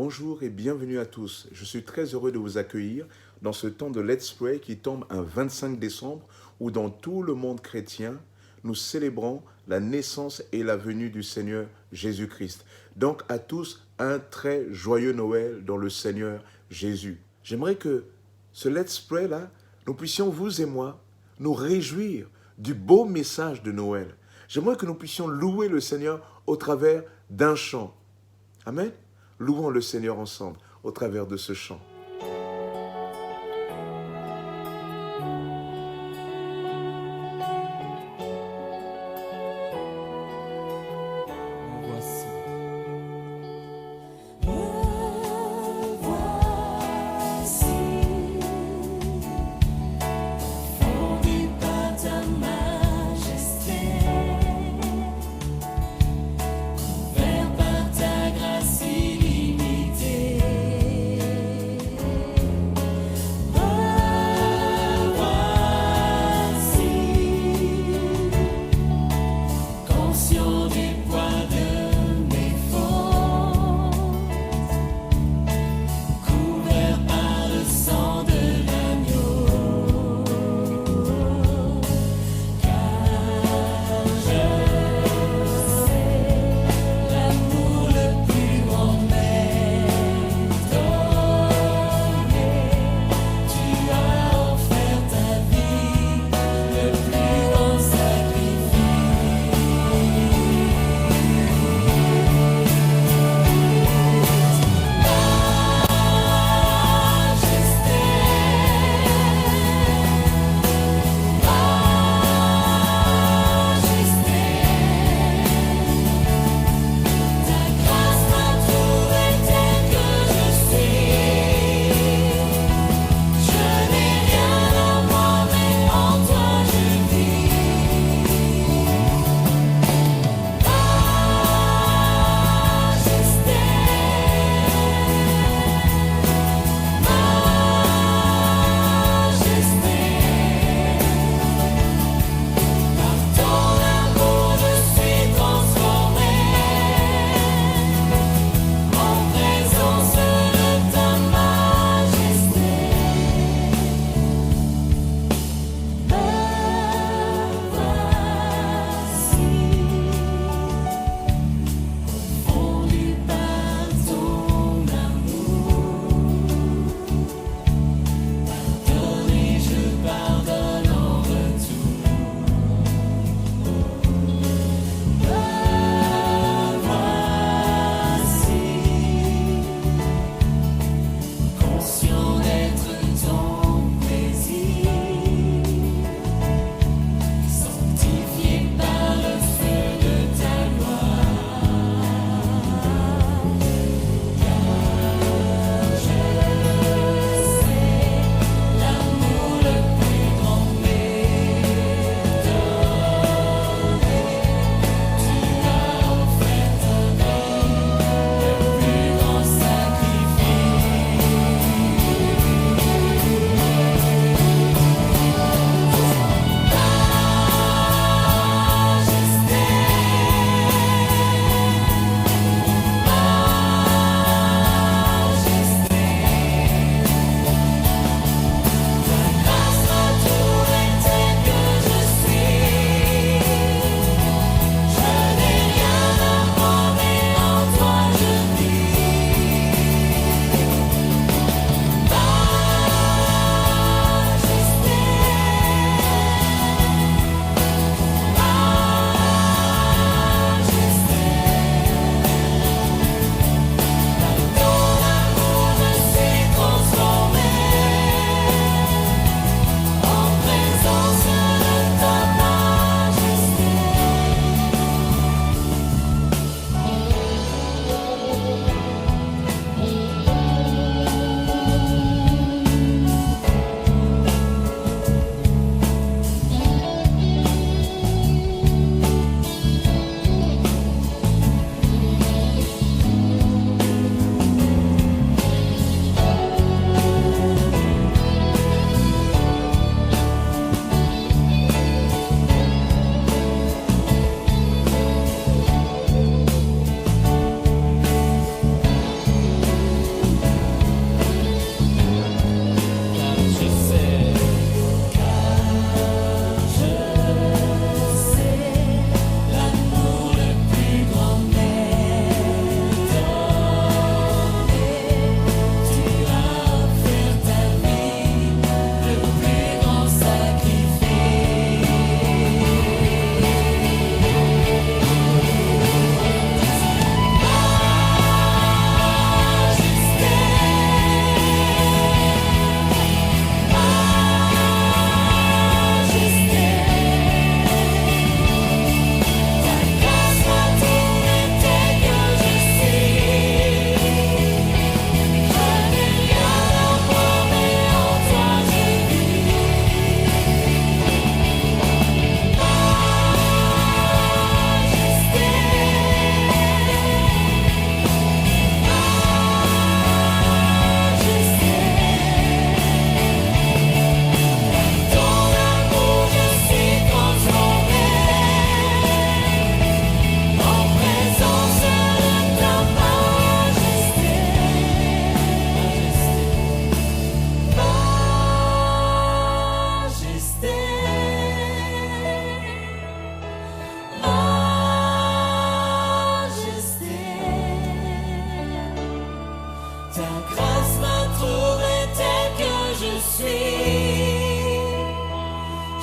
Bonjour et bienvenue à tous. Je suis très heureux de vous accueillir dans ce temps de Let's Pray qui tombe un 25 décembre où dans tout le monde chrétien, nous célébrons la naissance et la venue du Seigneur Jésus-Christ. Donc à tous, un très joyeux Noël dans le Seigneur Jésus. J'aimerais que ce Let's Pray là, nous puissions, vous et moi, nous réjouir du beau message de Noël. J'aimerais que nous puissions louer le Seigneur au travers d'un chant. Amen. Louons le Seigneur ensemble au travers de ce chant. Voici. Fondé par ta majesté, couvert par ta grâce illimitée.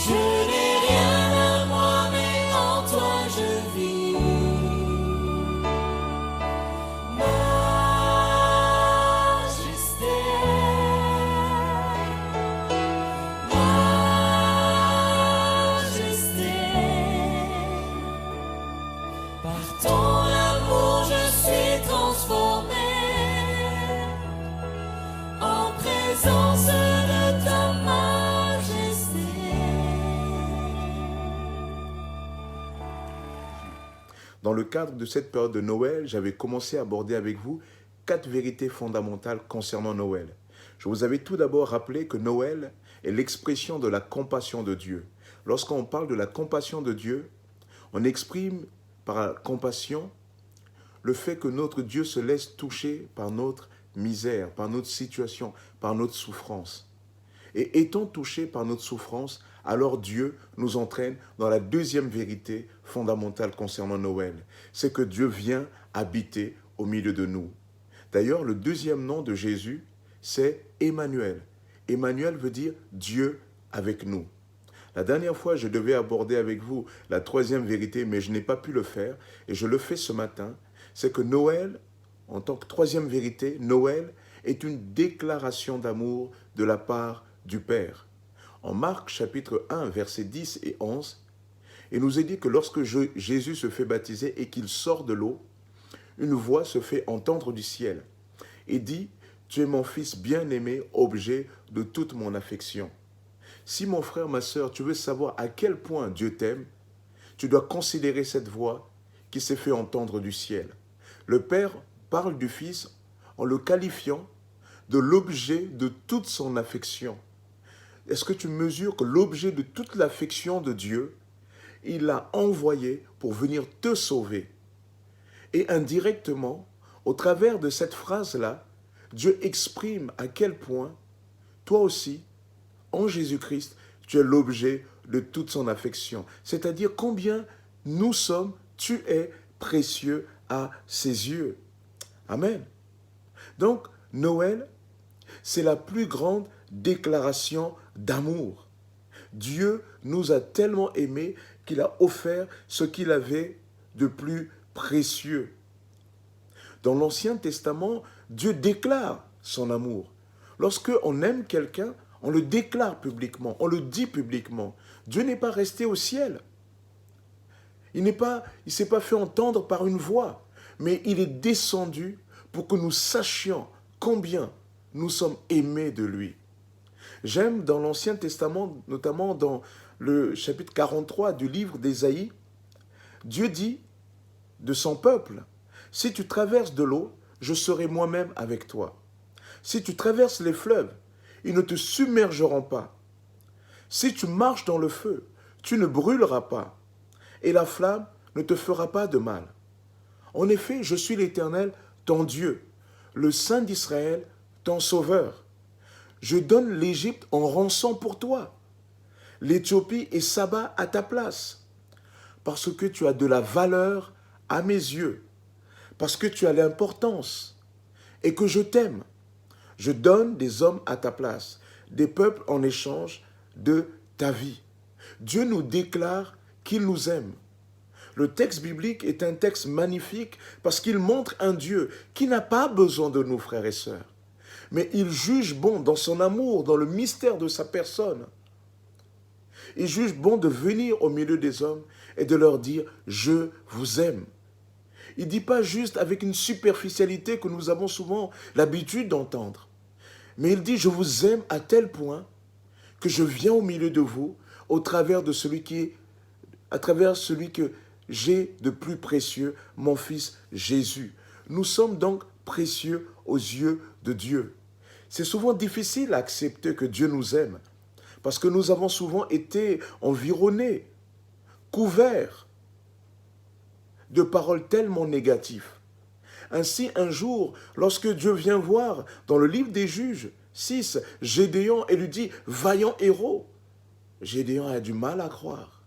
Je n'ai rien à moi, mais en toi je vis. Majesté, majesté, par ton amour je suis transformé en présence de ta majesté. Dans le cadre de cette période de Noël, j'avais commencé à aborder avec vous 4 vérités fondamentales concernant Noël. Je vous avais tout d'abord rappelé que Noël est l'expression de la compassion de Dieu. Lorsqu'on parle de la compassion de Dieu, on exprime par la compassion le fait que notre Dieu se laisse toucher par notre misère, par notre situation, par notre souffrance. Et étant touché par notre souffrance, alors Dieu nous entraîne dans la deuxième vérité fondamentale concernant Noël. C'est que Dieu vient habiter au milieu de nous. D'ailleurs, le deuxième nom de Jésus, c'est Emmanuel. Emmanuel veut dire Dieu avec nous. La dernière fois, je devais aborder avec vous la troisième vérité, mais je n'ai pas pu le faire, et je le fais ce matin. C'est que Noël, en tant que troisième vérité, Noël est une déclaration d'amour de la part du Père. En Marc chapitre 1, versets 10 et 11, il nous est dit que lorsque Jésus se fait baptiser et qu'il sort de l'eau, une voix se fait entendre du ciel et dit « Tu es mon fils bien-aimé, objet de toute mon affection. » Si mon frère, ma sœur, tu veux savoir à quel point Dieu t'aime, tu dois considérer cette voix qui s'est fait entendre du ciel. Le Père parle du Fils en le qualifiant de l'objet de toute son affection. Est-ce que tu mesures que l'objet de toute l'affection de Dieu, il l'a envoyé pour venir te sauver? Et indirectement, au travers de cette phrase-là, Dieu exprime à quel point, toi aussi, en Jésus-Christ, tu es l'objet de toute son affection. C'est-à-dire combien nous sommes, tu es précieux à ses yeux. Amen. Donc, Noël, c'est la plus grande déclaration d'amour. Dieu nous a tellement aimés qu'il a offert ce qu'il avait de plus précieux. Dans l'Ancien Testament, Dieu déclare son amour. Lorsque on aime quelqu'un, on le déclare publiquement, on le dit publiquement. Dieu n'est pas resté au ciel. Il ne s'est pas fait entendre par une voix, mais il est descendu pour que nous sachions combien nous sommes aimés de lui. J'aime dans l'Ancien Testament, notamment dans le chapitre 43 du livre d'Ésaïe, Dieu dit de son peuple, « Si tu traverses de l'eau, je serai moi-même avec toi. Si tu traverses les fleuves, ils ne te submergeront pas. Si tu marches dans le feu, tu ne brûleras pas, et la flamme ne te fera pas de mal. En effet, je suis l'Éternel, ton Dieu, le Saint d'Israël, ton Sauveur. Je donne l'Égypte en rançon pour toi, l'Éthiopie et Saba à ta place, parce que tu as de la valeur à mes yeux, parce que tu as l'importance et que je t'aime. Je donne des hommes à ta place, des peuples en échange de ta vie. » Dieu nous déclare qu'il nous aime. Le texte biblique est un texte magnifique parce qu'il montre un Dieu qui n'a pas besoin de nous, frères et sœurs. Mais il juge bon dans son amour, dans le mystère de sa personne. Il juge bon de venir au milieu des hommes et de leur dire « Je vous aime ». Il ne dit pas juste avec une superficialité que nous avons souvent l'habitude d'entendre. Mais il dit « Je vous aime à tel point que je viens au milieu de vous au travers de celui que j'ai de plus précieux, mon Fils Jésus. » Nous sommes donc précieux aux yeux de Dieu. C'est souvent difficile à accepter que Dieu nous aime parce que nous avons souvent été environnés, couverts de paroles tellement négatives. Ainsi, un jour, lorsque Dieu vient voir dans le livre des Juges 6, Gédéon et lui dit « Vaillant héros », Gédéon a du mal à croire.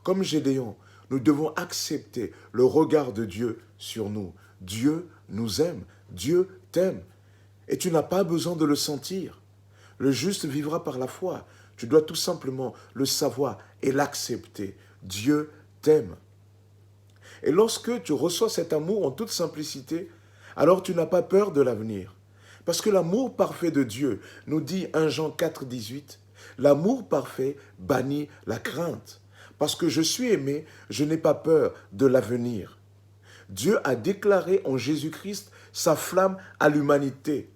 Comme Gédéon, nous devons accepter le regard de Dieu sur nous. Dieu nous aime, Dieu t'aime. Et tu n'as pas besoin de le sentir. Le juste vivra par la foi. Tu dois tout simplement le savoir et l'accepter. Dieu t'aime. Et lorsque tu reçois cet amour en toute simplicité, alors tu n'as pas peur de l'avenir. Parce que l'amour parfait de Dieu, nous dit 1 Jean 4, 18, l'amour parfait bannit la crainte. Parce que je suis aimé, je n'ai pas peur de l'avenir. Dieu a déclaré en Jésus-Christ sa flamme à l'humanité.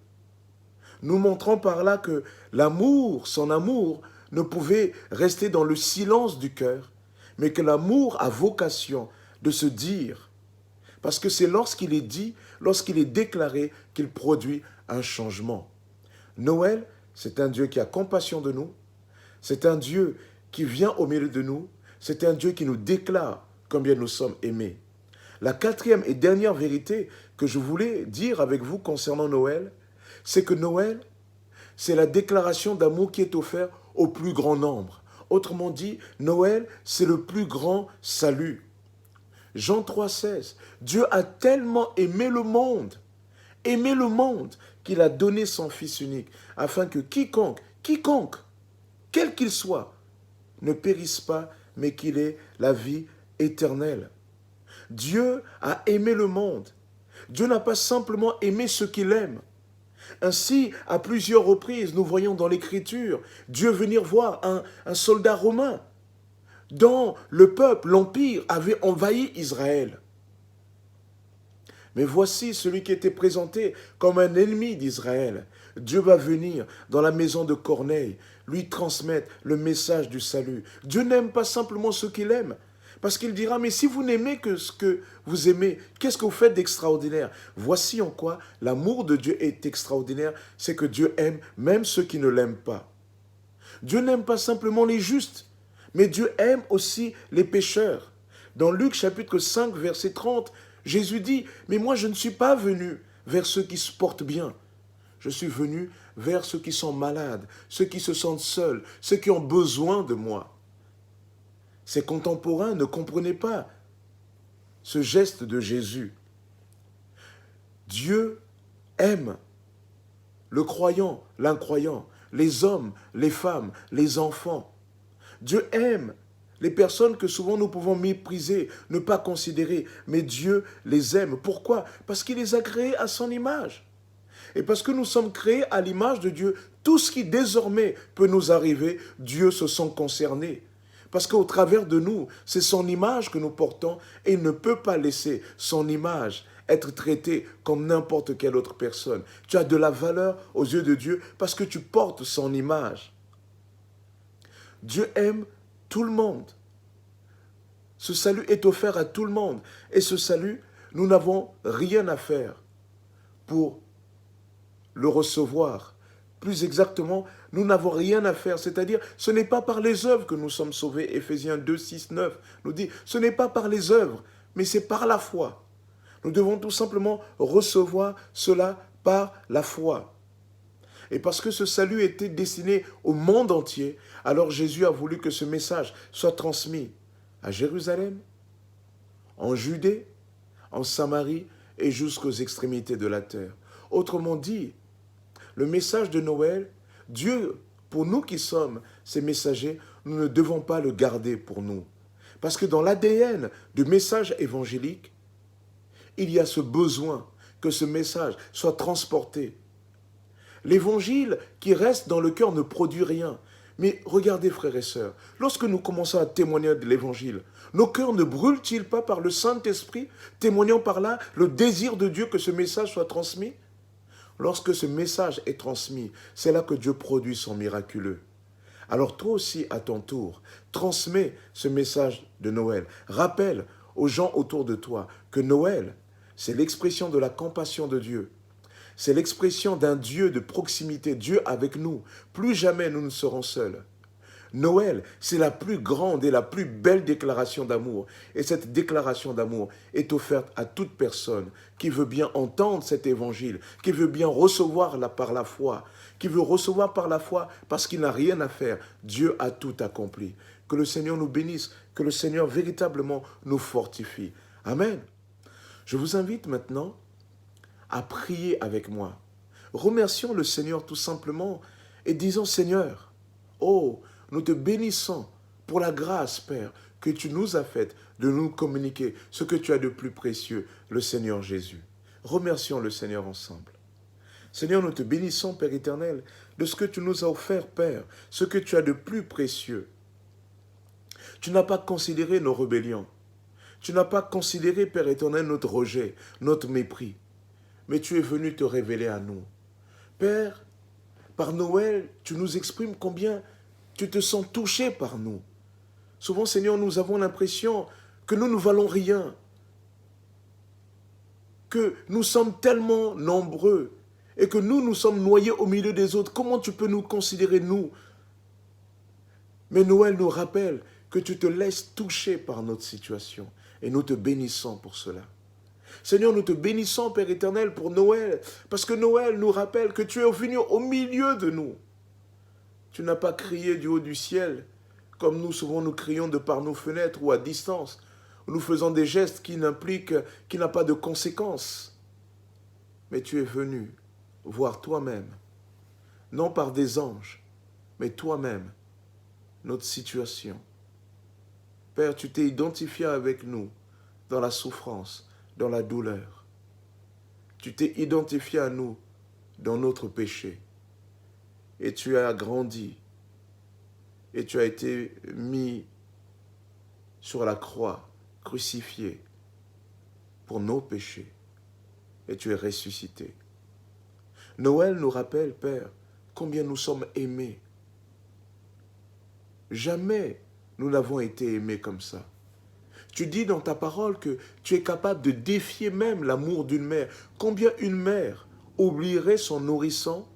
Nous montrons par là que l'amour, son amour, ne pouvait rester dans le silence du cœur, mais que l'amour a vocation de se dire. Parce que c'est lorsqu'il est dit, lorsqu'il est déclaré, qu'il produit un changement. Noël, c'est un Dieu qui a compassion de nous, c'est un Dieu qui vient au milieu de nous, c'est un Dieu qui nous déclare combien nous sommes aimés. La quatrième et dernière vérité que je voulais dire avec vous concernant Noël, c'est que Noël, c'est la déclaration d'amour qui est offerte au plus grand nombre. Autrement dit, Noël, c'est le plus grand salut. Jean 3, 16, Dieu a tellement aimé le monde, qu'il a donné son Fils unique, afin que quiconque, quel qu'il soit, ne périsse pas, mais qu'il ait la vie éternelle. Dieu a aimé le monde. Dieu n'a pas simplement aimé ceux qu'il aime. Ainsi, à plusieurs reprises, nous voyons dans l'Écriture Dieu venir voir un soldat romain dont le peuple, l'Empire, avait envahi Israël. Mais voici celui qui était présenté comme un ennemi d'Israël. Dieu va venir dans la maison de Corneille, lui transmettre le message du salut. Dieu n'aime pas simplement ceux qu'il aime, parce qu'il dira, mais si vous n'aimez que ce que vous aimez, qu'est-ce que vous faites d'extraordinaire? Voici en quoi l'amour de Dieu est extraordinaire, c'est que Dieu aime même ceux qui ne l'aiment pas. Dieu n'aime pas simplement les justes, mais Dieu aime aussi les pécheurs. Dans Luc chapitre 5, verset 30, Jésus dit, mais moi je ne suis pas venu vers ceux qui se portent bien. Je suis venu vers ceux qui sont malades, ceux qui se sentent seuls, ceux qui ont besoin de moi. Ses contemporains ne comprenaient pas ce geste de Jésus. Dieu aime le croyant, l'incroyant, les hommes, les femmes, les enfants. Dieu aime les personnes que souvent nous pouvons mépriser, ne pas considérer, mais Dieu les aime. Pourquoi? Parce qu'il les a créés à son image. Et parce que nous sommes créés à l'image de Dieu, tout ce qui désormais peut nous arriver, Dieu se sent concerné. Parce qu'au travers de nous, c'est son image que nous portons et il ne peut pas laisser son image être traitée comme n'importe quelle autre personne. Tu as de la valeur aux yeux de Dieu parce que tu portes son image. Dieu aime tout le monde. Ce salut est offert à tout le monde. Et ce salut, nous n'avons rien à faire pour le recevoir. Plus exactement, nous n'avons rien à faire. C'est-à-dire, ce n'est pas par les œuvres que nous sommes sauvés. Éphésiens 2, 6, 9 nous dit, ce n'est pas par les œuvres, mais c'est par la foi. Nous devons tout simplement recevoir cela par la foi. Et parce que ce salut était destiné au monde entier, alors Jésus a voulu que ce message soit transmis à Jérusalem, en Judée, en Samarie et jusqu'aux extrémités de la terre. Autrement dit, le message de Noël, Dieu, pour nous qui sommes ses messagers, nous ne devons pas le garder pour nous. Parce que dans l'ADN du message évangélique, il y a ce besoin que ce message soit transporté. L'évangile qui reste dans le cœur ne produit rien. Mais regardez, frères et sœurs, lorsque nous commençons à témoigner de l'évangile, nos cœurs ne brûlent-ils pas par le Saint-Esprit, témoignant par là le désir de Dieu que ce message soit transmis? Lorsque ce message est transmis, c'est là que Dieu produit son miraculeux. Alors toi aussi, à ton tour, transmets ce message de Noël. Rappelle aux gens autour de toi que Noël, c'est l'expression de la compassion de Dieu. C'est l'expression d'un Dieu de proximité, Dieu avec nous. Plus jamais nous ne serons seuls. Noël, c'est la plus grande et la plus belle déclaration d'amour. Et cette déclaration d'amour est offerte à toute personne qui veut bien entendre cet évangile, qui veut bien recevoir par la foi, qui veut recevoir par la foi parce qu'il n'a rien à faire. Dieu a tout accompli. Que le Seigneur nous bénisse, que le Seigneur véritablement nous fortifie. Amen. Je vous invite maintenant à prier avec moi. Remercions le Seigneur tout simplement et disons, Seigneur, oh, Nous te bénissons pour la grâce, Père, que tu nous as faite de nous communiquer ce que tu as de plus précieux, le Seigneur Jésus. Remercions le Seigneur ensemble. Seigneur, nous te bénissons, Père éternel, de ce que tu nous as offert, Père, ce que tu as de plus précieux. Tu n'as pas considéré nos rébellions. Tu n'as pas considéré, Père éternel, notre rejet, notre mépris. Mais tu es venu te révéler à nous. Père, par Noël, tu nous exprimes combien tu te sens touché par nous. Souvent, Seigneur, nous avons l'impression que nous ne valons rien, que nous sommes tellement nombreux et que nous sommes noyés au milieu des autres. Comment tu peux nous considérer, nous? Mais Noël nous rappelle que tu te laisses toucher par notre situation et nous te bénissons pour cela. Seigneur, nous te bénissons, Père éternel, pour Noël, parce que Noël nous rappelle que tu es venu au milieu de nous. Tu n'as pas crié du haut du ciel, comme nous souvent nous crions de par nos fenêtres ou à distance, où nous faisons des gestes qui n'ont pas de conséquences. Mais tu es venu voir toi-même, non par des anges, mais toi-même, notre situation. Père, tu t'es identifié avec nous dans la souffrance, dans la douleur. Tu t'es identifié à nous dans notre péché. Et tu as grandi. Et tu as été mis sur la croix, crucifié pour nos péchés. Et tu es ressuscité. Noël nous rappelle, Père, combien nous sommes aimés. Jamais nous n'avons été aimés comme ça. Tu dis dans ta parole que tu es capable de défier même l'amour d'une mère. Combien une mère oublierait son nourrisson?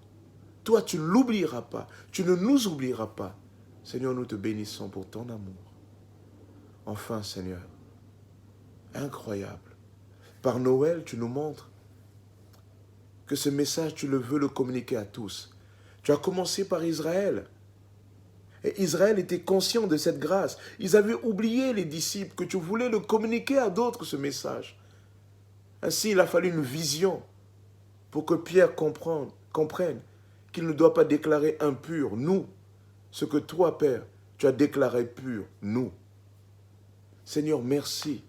Toi, tu ne l'oublieras pas. Tu ne nous oublieras pas. Seigneur, nous te bénissons pour ton amour. Enfin, Seigneur, incroyable. Par Noël, tu nous montres que ce message, tu le veux le communiquer à tous. Tu as commencé par Israël. Et Israël était conscient de cette grâce. Ils avaient oublié, les disciples, que tu voulais le communiquer à d'autres, ce message. Ainsi, il a fallu une vision pour que Pierre comprenne qu'il ne doit pas déclarer impur, nous, ce que toi, Père, tu as déclaré pur, nous. Seigneur, merci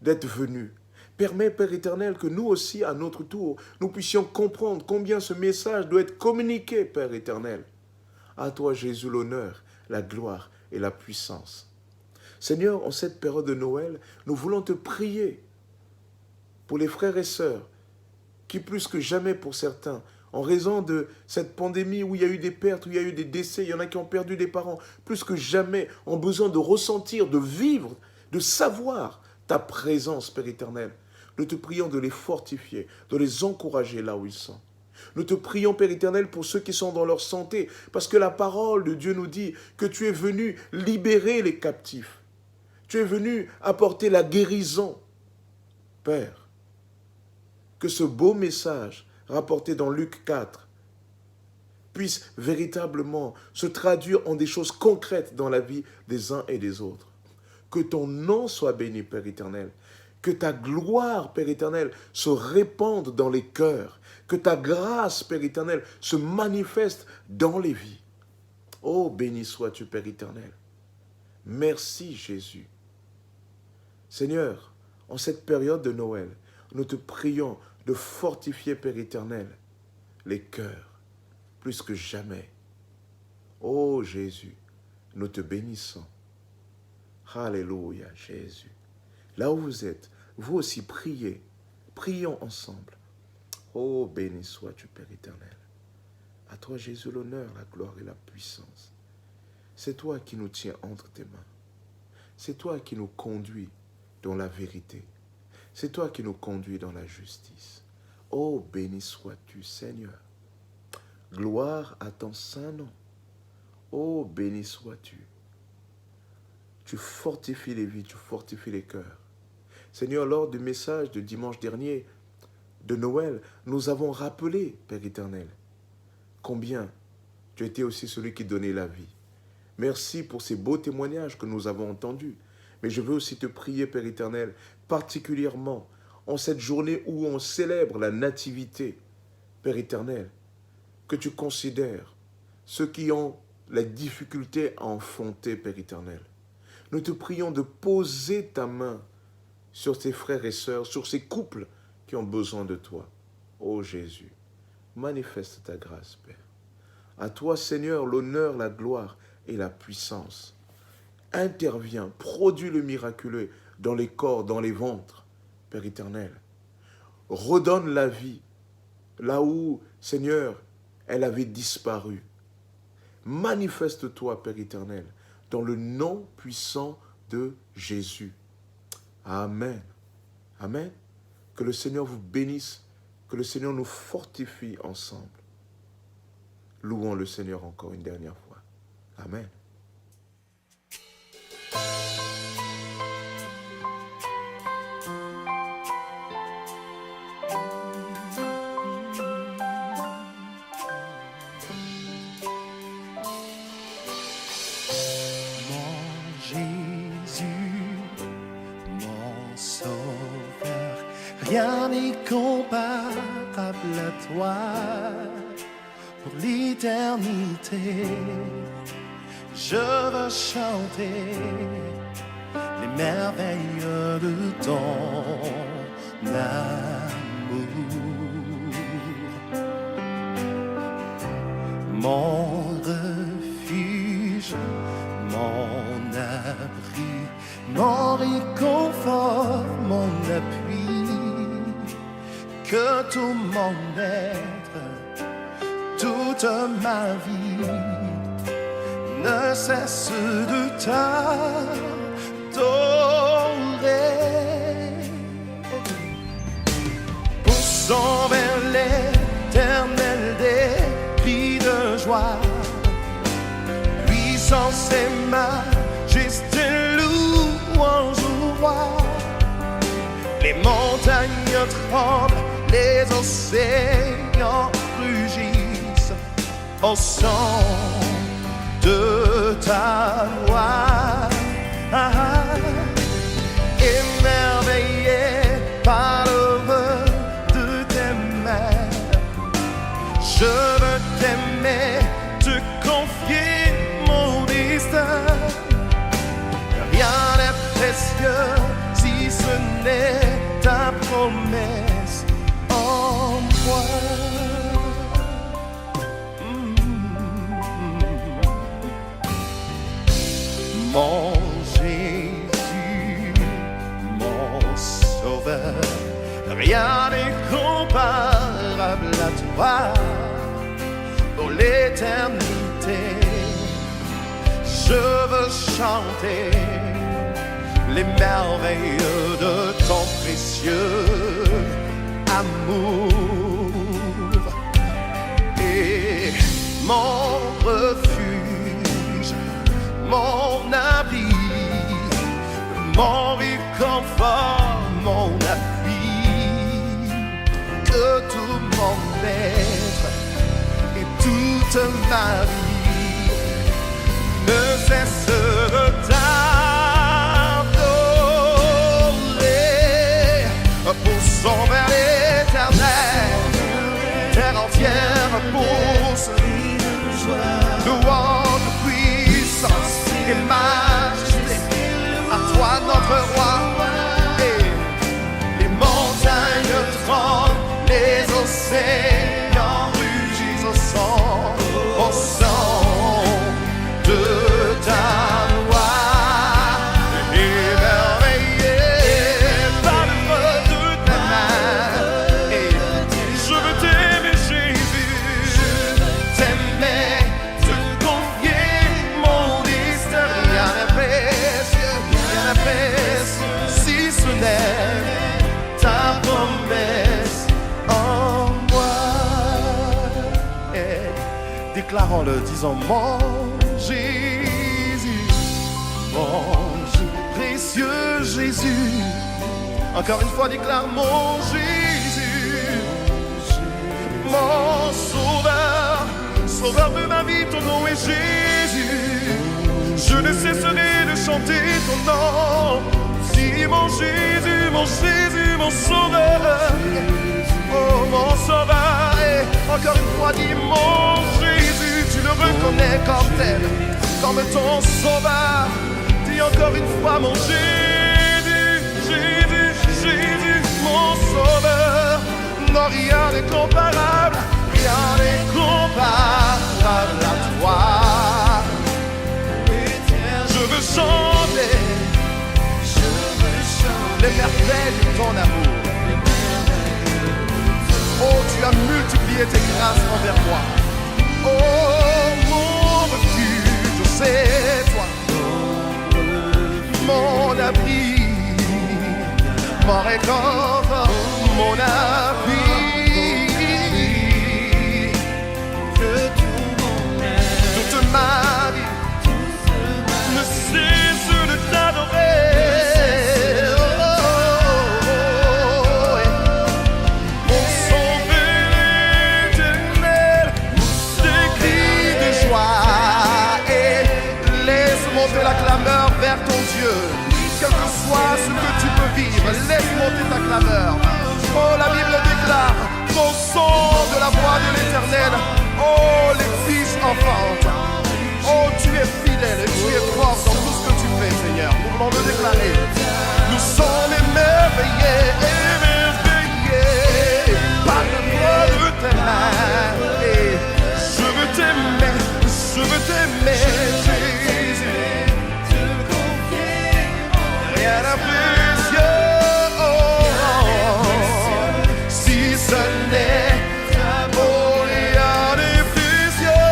d'être venu. Permets, Père éternel, que nous aussi, à notre tour, nous puissions comprendre combien ce message doit être communiqué, Père éternel. À toi, Jésus, l'honneur, la gloire et la puissance. Seigneur, en cette période de Noël, nous voulons te prier pour les frères et sœurs qui, plus que jamais pour certains, en raison de cette pandémie où il y a eu des pertes, où il y a eu des décès, il y en a qui ont perdu des parents, plus que jamais ont besoin de ressentir, de vivre, de savoir ta présence, Père éternel. Nous te prions de les fortifier, de les encourager là où ils sont. Nous te prions, Père éternel, pour ceux qui sont dans leur santé, parce que la parole de Dieu nous dit que tu es venu libérer les captifs. Tu es venu apporter la guérison. Père, que ce beau message rapporté dans Luc 4 puisse véritablement se traduire en des choses concrètes dans la vie des uns et des autres. Que ton nom soit béni, Père éternel. Que ta gloire, Père éternel, se répande dans les cœurs. Que ta grâce, Père éternel, se manifeste dans les vies. Oh, béni sois-tu, Père éternel. Merci, Jésus. Seigneur, en cette période de Noël, nous te prions de fortifier, Père éternel, les cœurs, plus que jamais. Oh, Jésus, nous te bénissons. Alléluia, Jésus. Là où vous êtes, vous aussi priez. Prions ensemble. Oh, béni sois-tu, Père éternel. À toi, Jésus, l'honneur, la gloire et la puissance. C'est toi qui nous tiens entre tes mains. C'est toi qui nous conduis dans la vérité. C'est toi qui nous conduis dans la justice. Oh, béni sois-tu, Seigneur. Gloire à ton saint nom. Oh, béni sois-tu. Tu fortifies les vies, tu fortifies les cœurs. Seigneur, lors du message de dimanche dernier, de Noël, nous avons rappelé, Père éternel, combien tu étais aussi celui qui donnait la vie. Merci pour ces beaux témoignages que nous avons entendus. Mais je veux aussi te prier, Père éternel, particulièrement en cette journée où on célèbre la nativité, Père éternel, que tu considères ceux qui ont la difficulté à enfanter, Père éternel. Nous te prions de poser ta main sur tes frères et sœurs, sur ces couples qui ont besoin de toi. Ô Jésus, manifeste ta grâce, Père. À toi, Seigneur, l'honneur, la gloire et la puissance. Interviens, produis le miraculeux dans les corps, dans les ventres, Père éternel. Redonne la vie là où, Seigneur, elle avait disparu. Manifeste-toi, Père éternel, dans le nom puissant de Jésus. Amen. Amen. Que le Seigneur vous bénisse, que le Seigneur nous fortifie ensemble. Louons le Seigneur encore une dernière fois. Amen. Rien n'est comparable à toi pour l'éternité. Je veux chanter les merveilles de ton amour. Mon refuge, mon abri, mon réconfort, mon appui. Que tout mon être, toute ma vie ne cesse de t'adorer. Poussons vers l'éternel des cris de joie, puissance et majesté, louange au roi. Les montagnes tremblent, les océans rugissent au son de ta voix. Émerveillé par l'œuvre de tes mains, je veux t'aimer, te confier mon destin. Rien n'est précieux si ce n'est ta promesse en moi. Mon Jésus, mon Sauveur, rien n'est comparable à toi pour l'éternité. Je veux chanter les merveilles de ton précieux amour. Et mon refuge, mon abri, mon réconfort, mon appui. Que tout mon être et toute ma vie ne cesse de poussons vers l'éternel, terre entière pousse, louange, puissance et majesté, à toi notre roi. Et les montagnes tremblent, les océans rugissent au son de ta voix. Déclarons-le, disons mon Jésus, précieux Jésus. Encore une fois, déclare mon Jésus, mon Sauveur, Sauveur de ma vie, ton nom est Jésus. Je ne cesserai de chanter ton nom. Si mon Jésus, mon Jésus, mon Sauveur, oh mon Sauveur. Et encore une fois, dis mon Jésus, tu le le reconnais comme tel, comme ton sauveur. Dis encore une fois mon Jésus, Jésus, Jésus, mon sauveur. Non, rien n'est comparable, rien n'est comparable à toi. Je veux chanter les merveilles de ton amour. Oh, tu as multiplié tes grâces envers moi. Oh, mon refuge, c'est toi. Mon abri, mon réconfort, mon appui. Toute ma vie ne cesse de t'adorer. Mon sauveur éternel, des cris de joie et laisse monter la clameur vers ton Dieu. Quel que soit ce que tu peux vivre, laisse monter ta clameur. Oh, la Bible déclare, ton son de la voix de l'Éternel. Oh, les fils enfantent. Oh, tu es fidèle et tu es fort dans tout ce que tu fais, Seigneur. Nous voulons le déclarer. Nous sommes émerveillés, émerveillés par l'œuvre de tes mains. Et je veux t'aimer, Jésus. Rien n'a précieux, si ce n'est rien n'est précieux.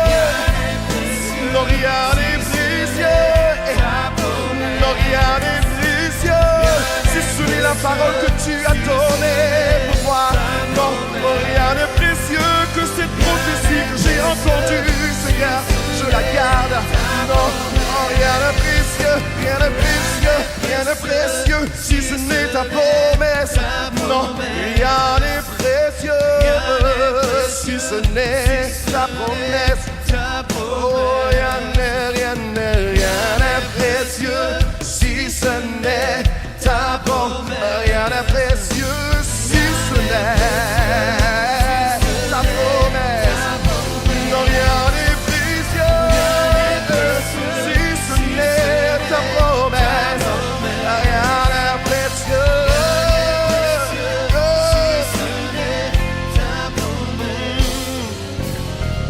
Non, rien n'est précieux. Non, rien n'est précieux. Si ce n'est la parole que tu as donnée pour moi. Non, rien n'est précieux que cette prophétie que j'ai entendue, Seigneur. Je la garde. Non, rien n'est précieux, rien n'est précieux, rien n'est précieux si ce n'est ta promesse. Non, rien n'est précieux si ce n'est ta promesse. Oh, rien n'est précieux si ce n'est ta promesse. Rien n'est précieux si ce n'est ta promesse. Non, rien n'est précieux si ce n'est ta promesse. Rien n'est précieux.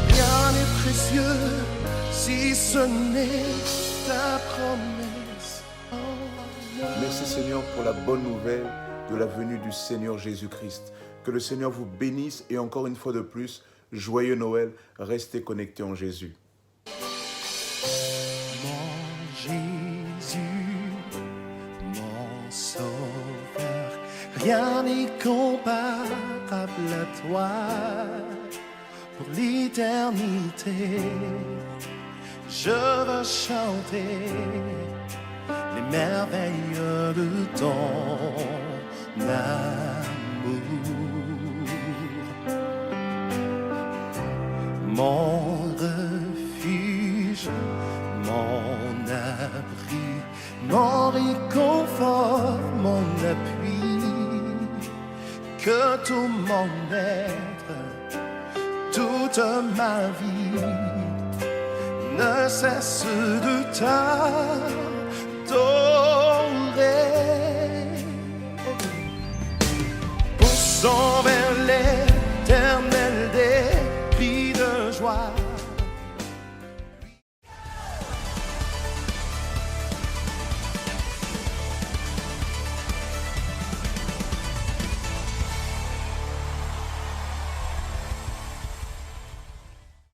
Rien n'est précieux si ce n'est ta promesse. Merci Seigneur pour la bonne nouvelle de la venue du Seigneur Jésus-Christ. Que le Seigneur vous bénisse et encore une fois de plus, joyeux Noël, restez connectés en Jésus. Mon Jésus, mon sauveur, rien n'est comparable à toi. Pour l'éternité, je veux chanter les merveilles de ton amour. Mon refuge, mon abri, mon réconfort, mon appui, que tout mon être, toute ma vie ne cesse de t'adorer.